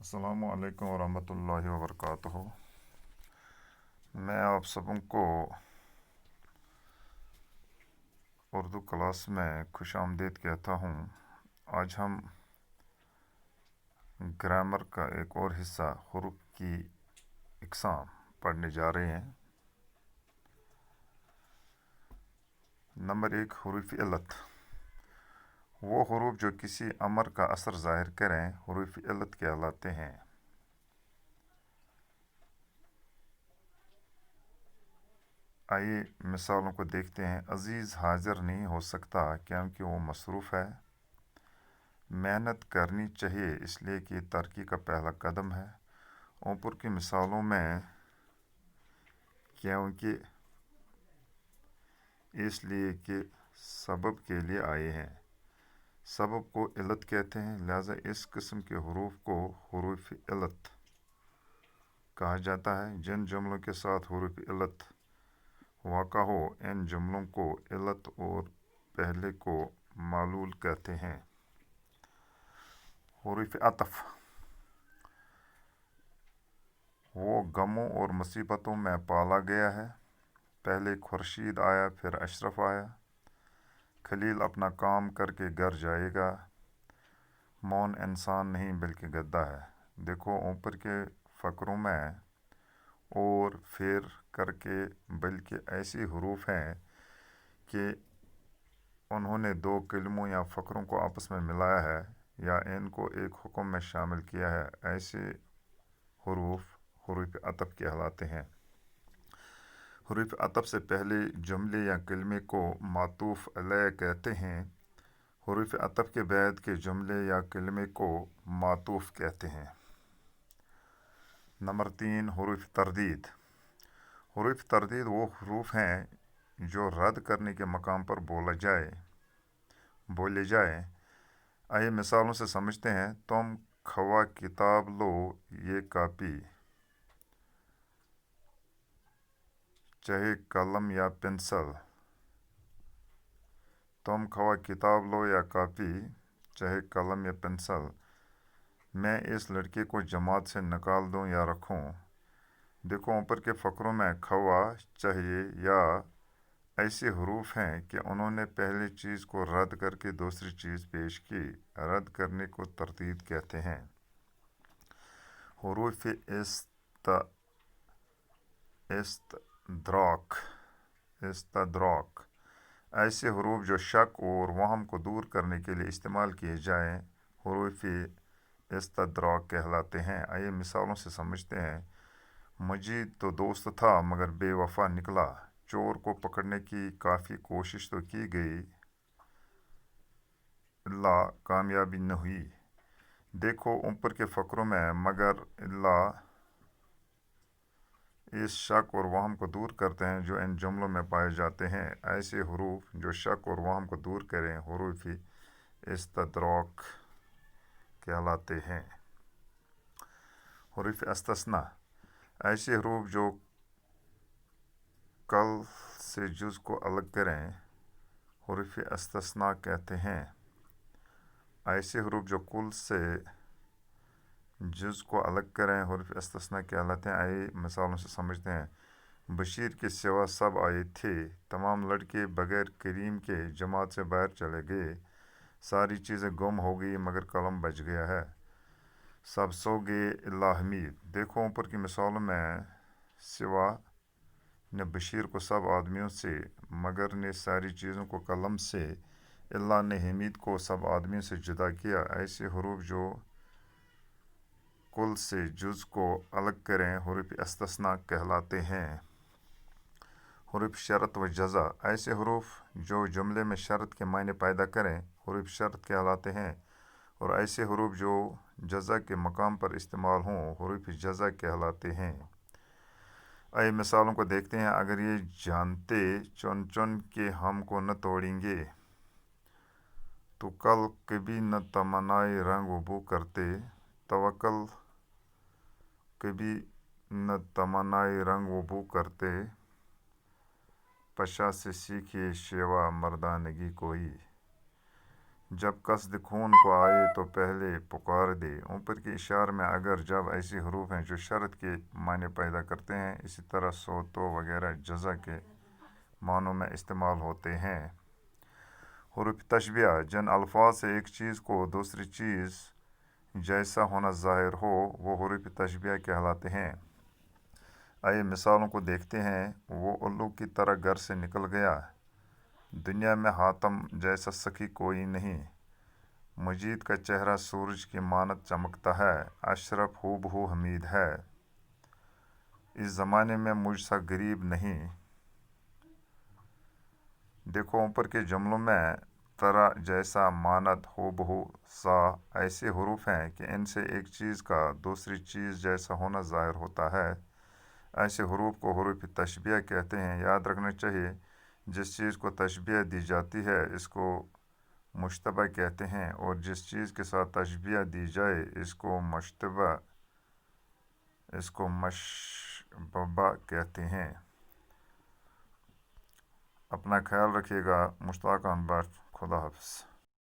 السلام علیکم ورحمۃ اللہ وبرکاتہ۔ میں آپ سبوں کو اردو کلاس میں خوش آمدید کہتا ہوں۔ آج ہم گرامر کا ایک اور حصہ حروف کی اقسام پڑھنے جا رہے ہیں۔ نمبر 1، حروف علت۔ وہ حروف جو کسی امر کا اثر ظاہر کریں حروف علت کہلاتے ہیں۔ آئیے مثالوں کو دیکھتے ہیں۔ عزیز حاضر نہیں ہو سکتا کیونکہ وہ مصروف ہے۔ محنت کرنی چاہیے اس لیے کہ ترقی کا پہلا قدم ہے۔ اوپر کی مثالوں میں کیونکہ، اس لیے کہ، سبب کے لیے آئے ہیں۔ سبب کو علت کہتے ہیں، لہذا اس قسم کے حروف کو حروف علت کہا جاتا ہے۔ جن جملوں کے ساتھ حروف علت واقع ہو ان جملوں کو علت اور پہلے کو معلول کہتے ہیں۔ حروف عطف۔ وہ غموں اور مصیبتوں میں پالا گیا ہے۔ پہلے خورشید آیا پھر اشرف آیا۔ خلیل اپنا کام کر کے گھر جائے گا۔ مون انسان نہیں بلکہ گدھا ہے۔ دیکھو اوپر کے فقروں میں اور پھر کر کے بلکہ ایسے حروف ہیں کہ انہوں نے دو کلموں یا فقروں کو آپس میں ملایا ہے یا ان کو ایک حکم میں شامل کیا ہے۔ ایسے حروف حروف عطف کہلاتے ہیں۔ حروف عطف سے پہلے جملے یا کلمے کو معطوف علیہ کہتے ہیں۔ حروف عطف کے بعد کے جملے یا کلمے کو معطوف کہتے ہیں۔ نمبر 3، حروف تردید۔ حروف تردید وہ حروف ہیں جو رد کرنے کے مقام پر بولے جائے۔ آئیے مثالوں سے سمجھتے ہیں۔ تم خواہ کتاب لو یہ کاپی، چاہے قلم یا پنسل۔ تم خواہ کتاب لو یا کاپی، چاہے قلم یا پنسل۔ میں اس لڑکے کو جماعت سے نکال دوں یا رکھوں۔ دیکھو اوپر کے فقروں میں خواہ، چاہیے یا ایسے حروف ہیں کہ انہوں نے پہلی چیز کو رد کر کے دوسری چیز پیش کی۔ رد کرنے کو تردید کہتے ہیں۔ حروف استدراک۔ ایسے حروف جو شک اور وہم کو دور کرنے کے لیے استعمال کیے جائیں حروف استدراک کہلاتے ہیں۔ آئیے مثالوں سے سمجھتے ہیں۔ مجید تو دوست تھا مگر بے وفا نکلا۔ چور کو پکڑنے کی کافی کوشش تو کی گئی، الا کامیابی نہ ہوئی۔ دیکھو اوپر کے فقروں میں مگر، الا اس شک اور وہم کو دور کرتے ہیں جو ان جملوں میں پائے جاتے ہیں۔ ایسے حروف جو شک اور وہم کو دور کریں حروف استدراک کہلاتے ہیں۔ حروف استثناء۔ ایسے حروف جو کل سے جز کو الگ کریں حروف استثناء کہتے ہیں۔ ایسے حروف جو کل سے جز کو الگ کریں حروف استثناء کہلاتے ہیں۔ آئیے مثالوں سے سمجھتے ہیں۔ بشیر کے سوا سب آئے تھے، تمام لڑکے بغیر کریم کے جماعت سے باہر چلے گئے۔ ساری چیزیں گم ہو گئی مگر قلم بچ گیا ہے۔ سب سو گئے الا حمید۔ دیکھو اوپر کی مثالوں میں سوا نے بشیر کو سب آدمیوں سے، مگر نے ساری چیزوں کو قلم سے، الا نے حمید کو سب آدمیوں سے جدا کیا۔ ایسے حروف جو کل سے جز کو الگ کریں حروف استثناء کہلاتے ہیں۔ حروف شرط و جزا۔ ایسے حروف جو جملے میں شرط کے معنی پیدا کریں حروف شرط کہلاتے ہیں، اور ایسے حروف جو جزا کے مقام پر استعمال ہوں حروف جزا کہلاتے ہیں۔ آئیے مثالوں کو دیکھتے ہیں۔ اگر یہ جانتے چن چن کے ہم کو نہ توڑیں گے تو کل کبھی نہ تمنائے رنگ و بو کرتے۔ توکل کبھی نہ تمنائے رنگ و بو کرتے، پشا سے سیکھیے شیوا مردانگی کوئی۔ جب قصد خون کو آئے تو پہلے پکار دے۔ اوپر کے اشعار میں اگر جب ایسے حروف ہیں جو شرط کے معنی پیدا کرتے ہیں، اسی طرح سو تو وغیرہ جزا کے معنوں میں استعمال ہوتے ہیں۔ حروف تشبیہ جن الفاظ سے ایک چیز کو دوسری چیز جیسا ہونا ظاہر ہو وہ حروف تشبیہ کہلاتے ہیں۔ آئیے مثالوں کو دیکھتے ہیں۔ وہ الو کی طرح گھر سے نکل گیا۔ دنیا میں حاتم جیسا سخی کوئی نہیں۔ مجید کا چہرہ سورج کی مانند چمکتا ہے۔ اشرف ہو بہو حمید ہے۔ اس زمانے میں مجھ سا غریب نہیں۔ دیکھو اوپر کے جملوں میں طرح جیسا، مانند، ہو بہو، سا ایسے حروف ہیں کہ ان سے ایک چیز کا دوسری چیز جیسا ہونا ظاہر ہوتا ہے۔ ایسے حروف کو حروف تشبیہ کہتے ہیں۔ یاد رکھنا چاہیے جس چیز کو تشبیہ دی جاتی ہے اس کو مشتبہ کہتے ہیں، اور جس چیز کے ساتھ تشبیہ دی جائے اس کو مشبہ کہتے ہیں۔ اپنا خیال رکھیے گا۔ مشتاق احمد بٹ، خدا حافظ۔